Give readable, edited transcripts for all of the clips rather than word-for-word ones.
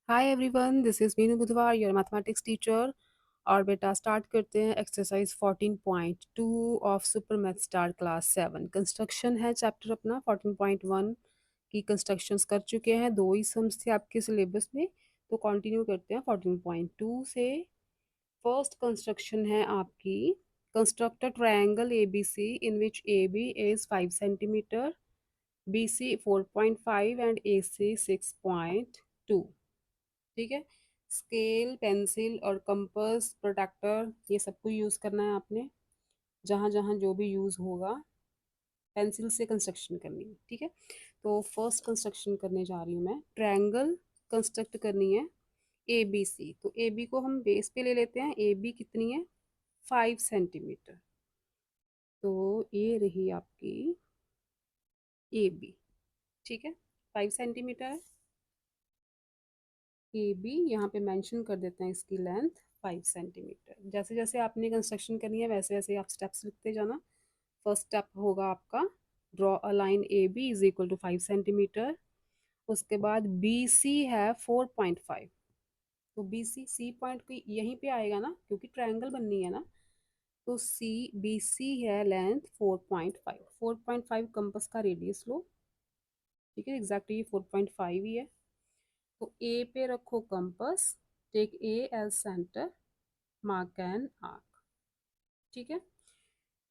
Hi everyone, this is Meenu बुधवार, your mathematics teacher. और बेटा स्टार्ट करते हैं exercise 14.2 of super math star class 7। Construction है चैप्टर अपना 14.1 की कंस्ट्रक्शंस कर चुके हैं। दो ही सम्स थे आपके सिलेबस में, तो कंटिन्यू करते हैं 14.2 से। फर्स्ट कंस्ट्रक्शन है आपकी, construct a triangle A B C in which A B is 5 centimeter, B C 4.5 and A C 6.2। ठीक है। स्केल, पेंसिल और कंपास, प्रोट्रैक्टर, ये सबको यूज़ करना है आपने। जहाँ जहाँ जो भी यूज़ होगा पेंसिल से कंस्ट्रक्शन करनी है। ठीक है। तो फर्स्ट कंस्ट्रक्शन करने जा रही हूँ मैं। ट्रायंगल कंस्ट्रक्ट करनी है ए बी सी। तो ए बी को हम बेस पे ले लेते हैं। ए बी कितनी है? 5 सेंटीमीटर। तो ये रही आपकी ए बी। ठीक है, 5 सेंटीमीटर है ए बी। यहाँ पे मेंशन कर देते हैं इसकी लेंथ 5 सेंटीमीटर। जैसे जैसे आपने कंस्ट्रक्शन करनी है वैसे वैसे आप स्टेप्स लिखते जाना। फर्स्ट स्टेप होगा आपका, draw a line A B is equal to 5 centimetre. उसके बाद बी सी है 4.5। तो बी सी सी पॉइंट की यहीं पे आएगा ना, क्योंकि ट्रायंगल बननी है ना। तो सी बी सी है लेंथ 4.5। 4.5 कंपस का रेडियस लो। ठीक है, एग्जैक्टली 4.5 ही है। तो ए पे रखो compass, take A as centre, mark an arc. ठीक है,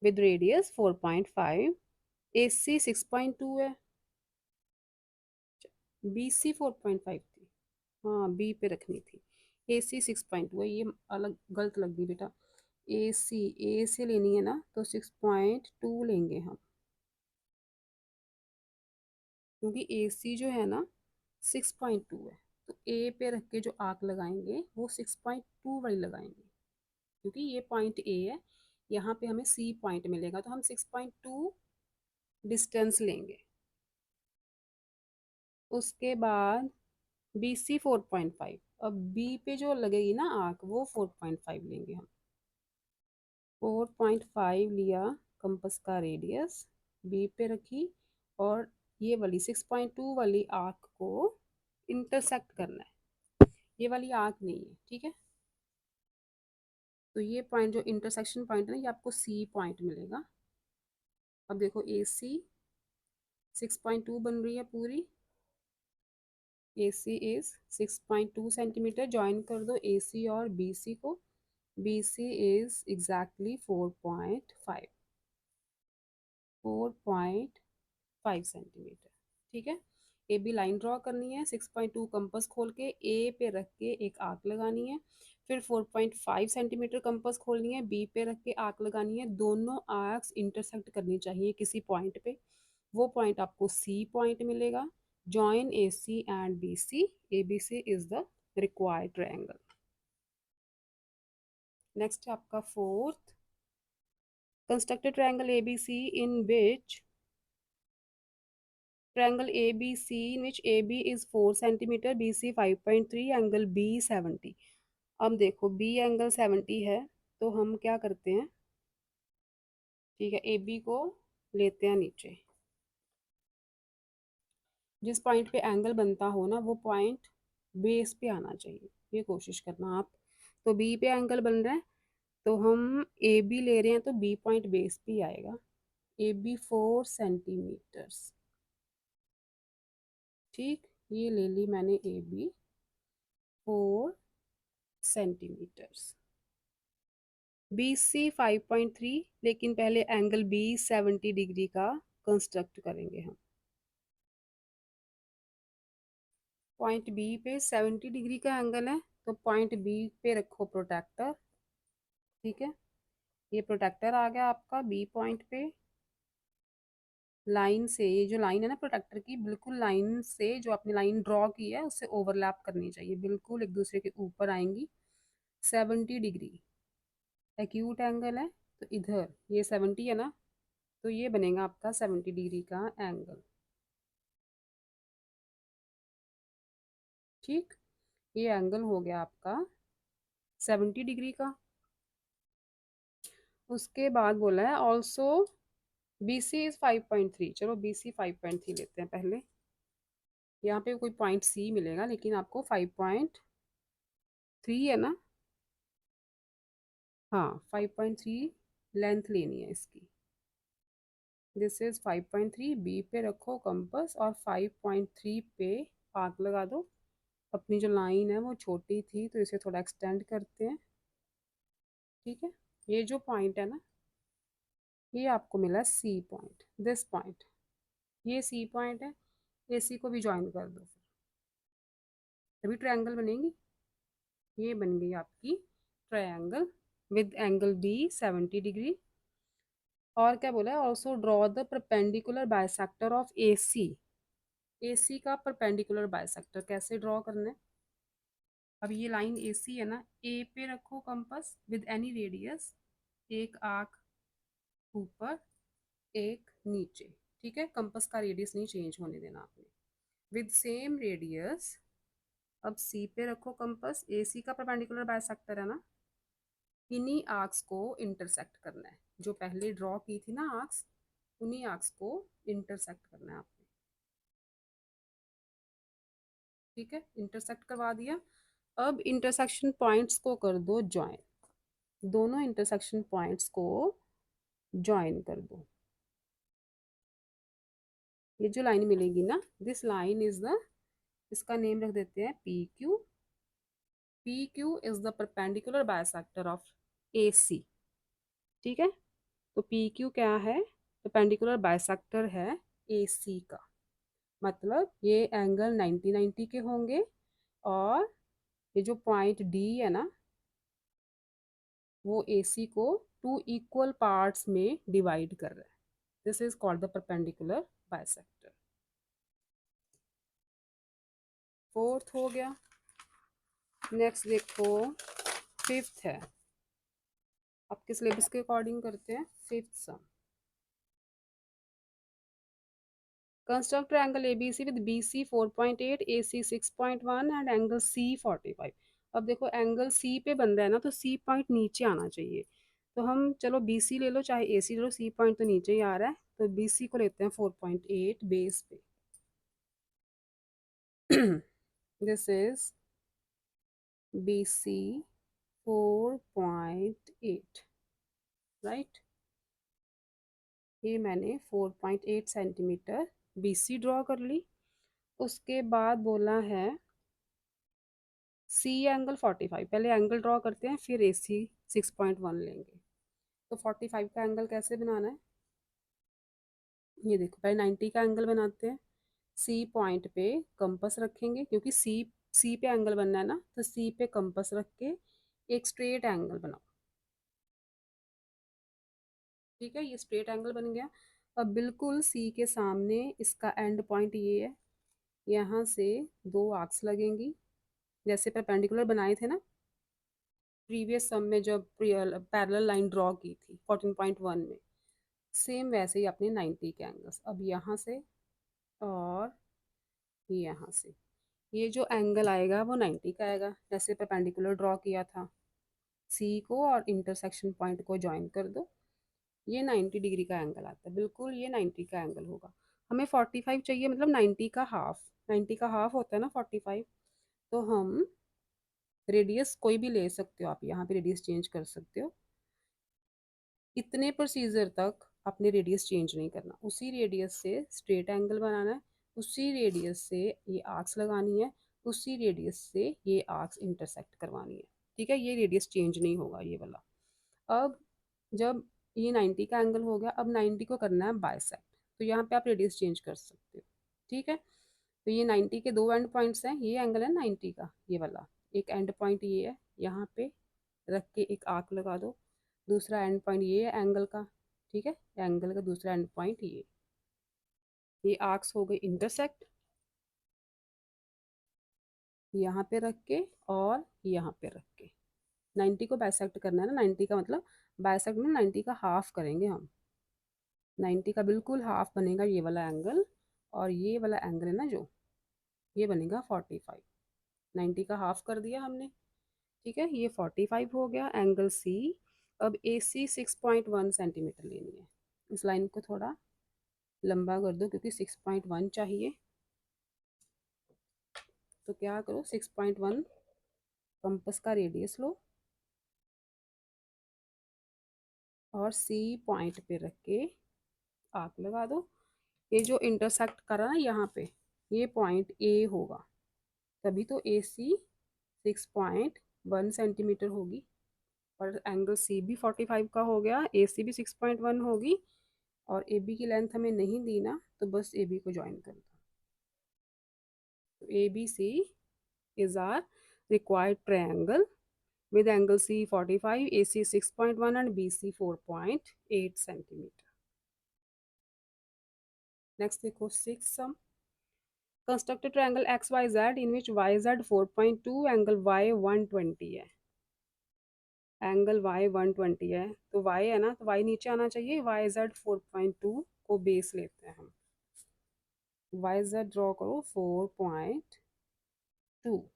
विद रेडियस 4.5। ए सी 6.2 है, बी सी 4.5 थी। हाँ, बी पे रखनी थी। ए सी 6.2 है, ये अलग गलत लग गई बेटा। ए सी ए से लेनी है ना, तो 6.2 लेंगे हम, क्योंकि ए सी जो है ना 6.2 है। तो ए पे रख के जो आर्क लगाएंगे वो 6.2 वाली लगाएंगे, क्योंकि ये पॉइंट ए है। यहाँ पे हमें सी पॉइंट मिलेगा, तो हम 6.2 डिस्टेंस लेंगे। उसके बाद बी सी 4.5। अब बी पे जो लगेगी ना आर्क, वो 4.5 लेंगे हम। 4.5 लिया कंपस का रेडियस, बी पे रखी, और ये वाली 6.2 वाली आर्क को इंटरसेक्ट करना है। ये वाली आर्क नहीं है, ठीक है। तो ये पॉइंट जो इंटरसेक्शन पॉइंट है ना, ये आपको सी पॉइंट मिलेगा। अब देखो ए सी 6.2 बन रही है पूरी। A C is 6.2 centimetre. Join कर दो ए सी और बी सी को। B C is exactly 4.5। 4.5 centimetre. ठीक है। ए बी लाइन ड्रॉ करनी है। 6.2 कंपस खोल के ए पे रख के एक आर्क लगानी है। फिर 4.5 सेंटीमीटर कंपस खोलनी है, बी पे रख के आर्क लगानी है। दोनों आर्क्स इंटरसेक्ट करनी चाहिए किसी पॉइंट पे। वो पॉइंट आपको सी पॉइंट मिलेगा। Join A C and B C. A B C is the required triangle. Next है आपका fourth, construct triangle A B C in which triangle ABC in which AB is 4 centimeter, BC 5.3, angle B 70। अब देखो B angle 70 है, तो हम क्या करते हैं, ठीक है, AB को लेते हैं नीचे। जिस पॉइंट पे एंगल बनता हो ना, वो पॉइंट बेस पे आना चाहिए, ये कोशिश करना आप। तो B पे एंगल बन रहा है, तो हम AB ले रहे हैं, तो B पॉइंट बेस पे आएगा। AB 4 centimetres. ठीक, ये ले ली मैंने AB 4 सेंटीमीटर्स। बी सी 5.3, लेकिन पहले एंगल बी 70 डिग्री का कंस्ट्रक्ट करेंगे हम। पॉइंट बी पे 70 डिग्री का एंगल है, तो पॉइंट बी पे रखो प्रोटेक्टर। ठीक है, ये प्रोटेक्टर आ गया आपका बी पॉइंट पे। लाइन से, ये जो लाइन है ना प्रोटेक्टर की, बिल्कुल लाइन से जो आपने लाइन ड्रॉ की है उससे ओवरलैप करनी चाहिए, बिल्कुल एक दूसरे के ऊपर आएंगी। 70 डिग्री एक्यूट एंगल है, तो इधर ये 70 है ना, तो ये बनेगा आपका 70 डिग्री का एंगल। ठीक, ये एंगल हो गया आपका 70 डिग्री का। उसके बाद बोला है ऑल्सो बी सी इज 5.3। चलो बी सी 5.3 लेते हैं पहले। यहाँ पे कोई पॉइंट सी मिलेगा, लेकिन आपको 5.3 है ना, हाँ 5.3 लेंथ लेनी है इसकी। दिस इज 5.3, बी पे रखो कंपास और 5.3 पे आग लगा दो। अपनी जो लाइन है वो छोटी थी तो इसे थोड़ा एक्सटेंड करते हैं। ठीक है, ये जो पॉइंट है ना, ये आपको मिला सी पॉइंट, दिस पॉइंट, ये सी पॉइंट है। ए सी को भी ज्वाइन कर दो, फिर तभी ट्रायंगल बनेगी। ये बन गई आपकी triangle with angle B 70 degree. और क्या बोला है, also draw the perpendicular bisector of A C. A C का परपेंडिकुलर बाइसेक्टर कैसे ड्रॉ करना है। अब ये लाइन ए सी है ना, ए पे रखो कंपास विद एनी रेडियस, एक आर्क ऊपर एक नीचे। ठीक है, कंपास का रेडियस नहीं चेंज होने देना आपने। विद सेम रेडियस, अब सी पे रखो कंपास, ए सी का परपेंडिकुलर बाइसेक्टर है ना, इन्हीं आर्क्स को इंटरसेक्ट करना है। जो पहले ड्रॉ की थी ना आर्क्स, उन्हीं आर्क्स को इंटरसेक्ट करना है आपने। ठीक है, इंटरसेक्ट करवा दिया। अब इंटरसेक्शन पॉइंट्स को कर दो ज्वाइन, दोनों इंटरसेक्शन पॉइंट्स को ज्वाइन कर दो। ये जो लाइन मिलेगी ना, दिस लाइन इज द, इसका नेम रख देते हैं P Q. P Q is the perpendicular bisector of A C. ठीक है, तो पी क्यू क्या है, परपेंडिकुलर बाइसेक्टर है ए सी का। मतलब ये एंगल 90 के होंगे, और ये जो पॉइंट डी है ना, वो ए सी को टू इक्वल पार्ट्स में डिवाइड कर रहा है। This is called the perpendicular bisector. Fourth हो गया। नेक्स्ट देखो, फिफ्थ है, आपके सिलेबस के अकॉर्डिंग करते हैं fifth sum. Construct triangle ABC with BC 4.8, AC 6.1 and angle C 45। अब देखो एंगल सी पे बन रहा है ना, तो सी पॉइंट नीचे आना चाहिए। तो हम चलो बीसी ले लो चाहे एसी ले लो, सी पॉइंट तो नीचे ही आ रहा है, तो बीसी को लेते हैं 4.8 बेस पे। This is BC 4.8, right. ये मैंने 4.8 सेंटीमीटर बीसी ड्रॉ कर ली। उसके बाद बोला है सी एंगल 45, पहले एंगल ड्रॉ करते हैं फिर ए सी 6.1 लेंगे। तो 45 का एंगल कैसे बनाना है, ये देखो पहले 90 का एंगल बनाते हैं। सी पॉइंट पे कंपास रखेंगे, क्योंकि सी सी पे एंगल बनना है ना, तो सी पे कंपास रख के एक स्ट्रेट एंगल बनाओ। ठीक है, ये स्ट्रेट एंगल बन गया। अब बिल्कुल सी के सामने इसका एंड पॉइंट ये है, यहाँ से दो आर्क्स लगेंगी, जैसे परपेंडिकुलर बनाए थे ना प्रीवियस सम में, जब पैरेलल लाइन ड्रॉ की थी 14.1 में, सेम वैसे ही अपने 90 के एंगल्स। अब यहाँ से और यहाँ से ये जो एंगल आएगा वो 90 का आएगा, जैसे परपेंडिकुलर ड्रॉ किया था। सी को और इंटरसेक्शन पॉइंट को ज्वाइन कर दो, ये 90 डिग्री का एंगल आता है, बिल्कुल ये 90 का एंगल होगा। हमें 45 चाहिए, मतलब 90 का हाफ, 90 का हाफ होता है ना 45। तो हम रेडियस कोई भी ले सकते हो, आप यहाँ पे रेडियस चेंज कर सकते हो। इतने प्रोसीजर तक आपने रेडियस चेंज नहीं करना, उसी रेडियस से स्ट्रेट एंगल बनाना है, उसी रेडियस से ये आर्क्स लगानी है, उसी रेडियस से ये आर्क्स इंटरसेक्ट करवानी है। ठीक है, ये रेडियस चेंज नहीं होगा ये वाला। अब जब ये 90 का एंगल हो गया, अब 90 को करना है बाइसेक्ट, तो यहाँ पे आप रेडियस चेंज कर सकते हो। ठीक है, तो ये 90 के दो एंड पॉइंट्स हैं, ये एंगल है 90 का ये वाला, एक एंड पॉइंट ये है, यहाँ पे रख के एक आर्क लगा दो। दूसरा एंड पॉइंट ये है एंगल का। ठीक है, एंगल का दूसरा एंड पॉइंट ये आर्क्स हो गए इंटरसेक्ट, यहाँ पे रख के और यहाँ पे रख के। 90 को बाइसेक्ट करना है ना, 90 का मतलब बाइसेक्ट में 90 का हाफ करेंगे हम। 90 का बिल्कुल हाफ बनेगा ये वाला एंगल, और ये वाला एंगल है ना जो, ये बनेगा 45। 90 का हाफ कर दिया हमने। ठीक है, ये 45 हो गया एंगल सी। अब ए सी 6.1 सेंटीमीटर लेनी है। इस लाइन को थोड़ा लंबा कर दो क्योंकि 6.1 चाहिए। तो क्या करो, 6.1 कंपस का रेडियस लो और सी पॉइंट पे रख के आर्क लगा दो। ये जो इंटरसेक्ट करा ना यहाँ पे, ये पॉइंट ए होगा, तभी तो ए सी 6.1 सेंटीमीटर होगी। और एंगल सी भी 45 का हो गया, ए सी भी 6.1 होगी। और ए बी की लेंथ हमें नहीं दी ना, तो बस ए बी को ज्वाइन कर दो। तो A B C is our required triangle with angle C 45, AC 6.1 and BC 4.8 centimeter. Next देखो 6 sum. Construct a triangle XYZ in which YZ 4.2, angle Y 120 है। एंगल Y 120 है, तो Y है ना, तो Y नीचे आना चाहिए। YZ 4.2 को बेस लेते हैं हम। YZ ड्रॉ करो 4.2,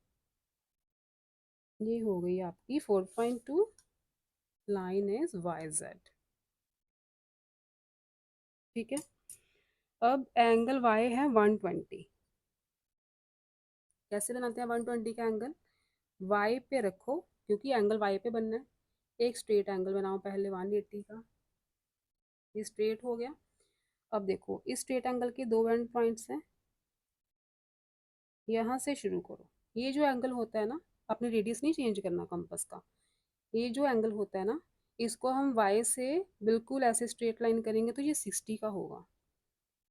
ये हो गई आपकी 4.2, लाइन इज YZ। ठीक है, अब एंगल Y है 120। कैसे बनाते हैं 120 का एंगल? Y पे रखो, क्योंकि एंगल Y पे बनना है। एक स्ट्रेट एंगल बनाओ पहले 180 का, ये स्ट्रेट हो गया। अब देखो इस स्ट्रेट एंगल के दो एंड पॉइंट्स हैं, यहाँ से शुरू करो। ये जो एंगल होता है ना, अपने रेडियस नहीं चेंज करना कंपास का। ये जो एंगल होता है ना, इसको हम Y से बिल्कुल ऐसे स्ट्रेट लाइन करेंगे तो ये 60 का होगा।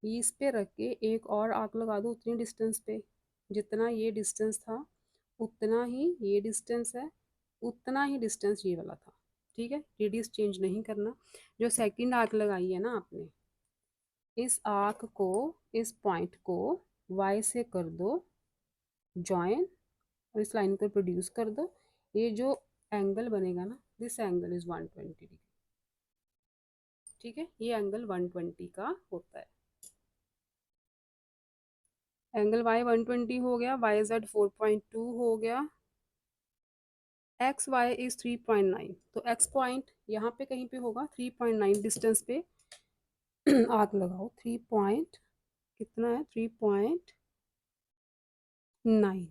ये इस पे रख के एक और आर्क लगा दो उतनी डिस्टेंस पे, जितना ये डिस्टेंस था उतना ही ये डिस्टेंस है, उतना ही डिस्टेंस ये वाला था। ठीक है, रेडियस चेंज नहीं करना। जो सेकंड आर्क लगाई है ना आपने, इस आर्क को, इस पॉइंट को Y से कर दो जॉइन, और इस लाइन को प्रोड्यूस कर दो। ये जो एंगल बनेगा ना, दिस एंगल इज 120 डिग्री। ठीक है, ये एंगल 120 का होता है। एंगल Y 120 हो गया, YZ 4.2 हो गया, एक्स वाई इज 3.9। तो एक्स पॉइंट यहाँ पे कहीं पे होगा, 3.9 डिस्टेंस पे आग लगाओ। 3 पॉइंट कितना है, 3.9,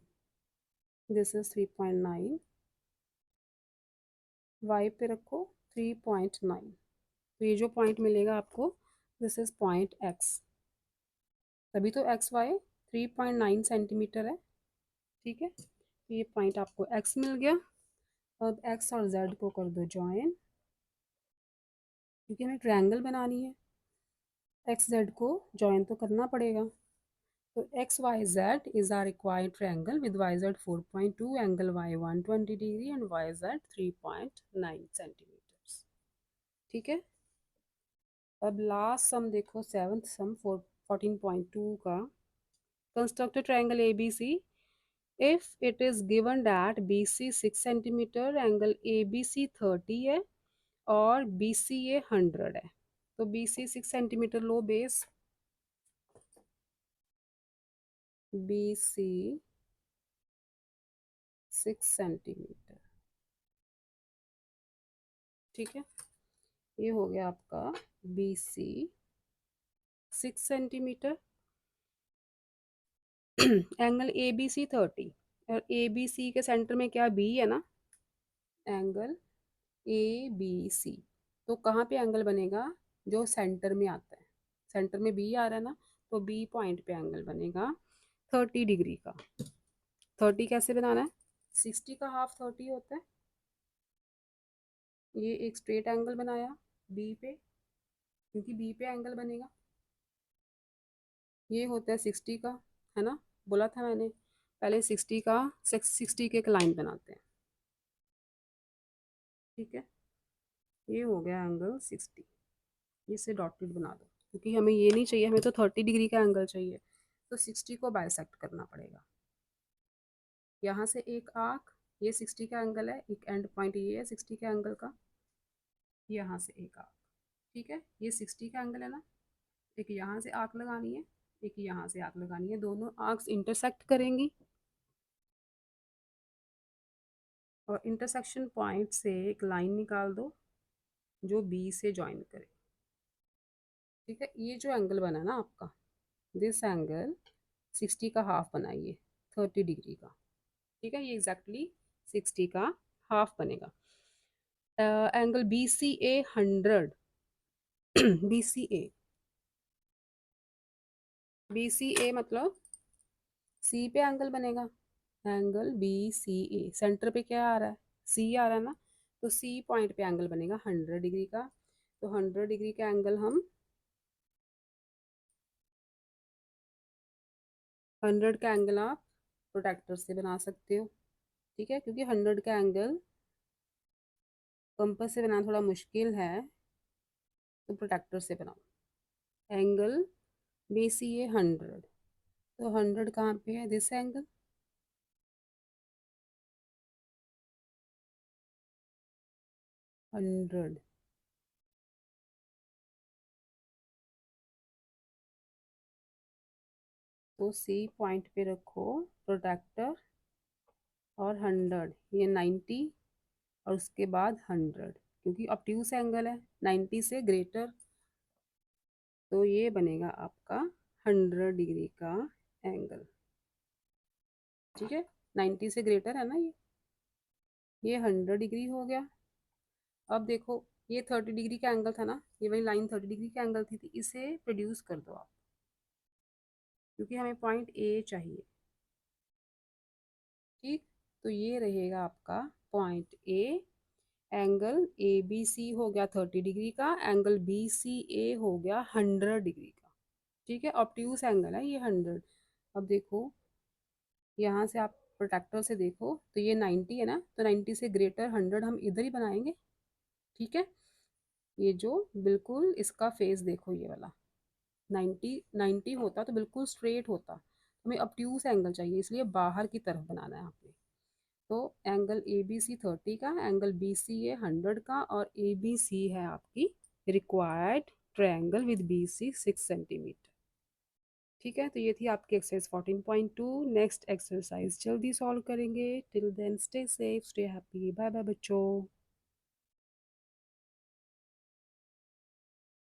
दिस इज 3.9। वाई पे रखो 3.9, तो ये जो पॉइंट मिलेगा आपको, दिस इज पॉइंट एक्स। तभी तो एक्स वाई 3.9 सेंटीमीटर है। ठीक है, तो ये पॉइंट आपको एक्स मिल गया। अब एक्स और जेड को कर दो ज्वाइन, क्योंकि हमें ट्रायंगल बनानी है, एक्स जेड को ज्वाइन तो करना पड़ेगा। तो X Y Z is our required triangle with Y Z 4.2, angle Y 120 degree and Y Z 3.9 centimetres. ठीक है, अब लास्ट सम देखो, सेवंथ सम 14.2 का। Construct triangle A B C if it is given that B C 6 centimetre, angle A B C 30 है और B C A 100 है। तो B C 6 centimetre लो बेस, बी सी 6 सेंटीमीटर। ठीक है, ये हो गया आपका B C 6 centimetre. Angle A B C 30, और ए बी सी के सेंटर में क्या बी है ना, एंगल ए बी सी। तो कहाँ पे एंगल बनेगा, जो सेंटर में आता है। सेंटर में बी आ रहा है ना, तो बी पॉइंट पे एंगल बनेगा 30 डिग्री का। 30 कैसे बनाना है, 60 का हाफ 30 होता है। ये एक स्ट्रेट एंगल बनाया बी पे, क्योंकि बी पे एंगल बनेगा। ये होता है 60 का, है ना, बोला था मैंने पहले 60 का, 60 के एक लाइन बनाते हैं। ठीक है, ये हो गया एंगल 60, इसे डॉटेड बना दो, क्योंकि हमें ये नहीं चाहिए, हमें तो 30 डिग्री का एंगल चाहिए। तो 60 को बाइसेक्ट करना पड़ेगा। यहाँ से एक आर्क, ये 60 का एंगल है, एक एंड पॉइंट ये है 60 के एंगल का, यहाँ से एक आर्क। ठीक है, ये 60 का एंगल है ना, एक यहाँ से आर्क लगानी है, एक यहाँ से आर्क लगानी है, दोनों आर्क्स इंटरसेक्ट करेंगी और इंटरसेक्शन पॉइंट से एक लाइन निकाल दो जो बी से ज्वाइन करे। ठीक है, ये जो एंगल बना ना आपका, दिस एंगल 60 का हाफ बनाइए, 30 डिग्री का। ठीक है, ये एग्जैक्टली 60 का हाफ बनेगा। Angle B C A 100, B C A, B C ए मतलब सी पे एंगल बनेगा। एंगल बी सी ए, सेंटर पे क्या आ रहा है, सी आ रहा है ना, तो सी पॉइंट पे एंगल बनेगा 100 डिग्री का। तो 100 डिग्री का एंगल हम 100 का एंगल आप प्रोटेक्टर से बना सकते हो। ठीक है, क्योंकि 100 का एंगल कंपास से बनाना थोड़ा मुश्किल है, तो प्रोटेक्टर से बनाओ। एंगल बी सी ए 100, तो 100 कहाँ पे है, दिस एंगल। 100, तो सी पॉइंट पे रखो प्रोटेक्टर, और 100 ये 90, और उसके बाद 100, क्योंकि ऑब्ट्यूस एंगल है 90 से ग्रेटर, तो ये बनेगा आपका 100 डिग्री का एंगल। ठीक है, 90 से ग्रेटर है ना ये 100 डिग्री हो गया। अब देखो, ये 30 डिग्री का एंगल था ना, ये वही लाइन 30 डिग्री का एंगल थी, इसे प्रोड्यूस कर दो आप, क्योंकि हमें पॉइंट ए चाहिए। ठीक, तो ये रहेगा आपका point A. Angle A B C हो गया 30 डिग्री का, एंगल बी सी ए हो गया 100 डिग्री का। ठीक है, ऑब्ट्यूस एंगल है ये 100। अब देखो, यहाँ से आप प्रोटेक्टर से देखो तो ये 90 है ना, तो 90 से ग्रेटर 100 हम इधर ही बनाएंगे। ठीक है, ये जो बिल्कुल इसका फेस देखो, ये वाला 90 होता तो बिल्कुल स्ट्रेट होता, हमें ऑब्ट्यूस एंगल चाहिए, इसलिए बाहर की तरफ बनाना है यहाँ पे। तो एंगल ए बी सी 30 का, एंगल बी सी ए 100 का, और ए बी सी है आपकी required triangle with B C 6 centimetre. ठीक है, तो ये थी आपकी एक्सरसाइज 14.2। नेक्स्ट एक्सरसाइज जल्दी सॉल्व करेंगे। Till then stay safe, stay happy, bye bye बच्चों।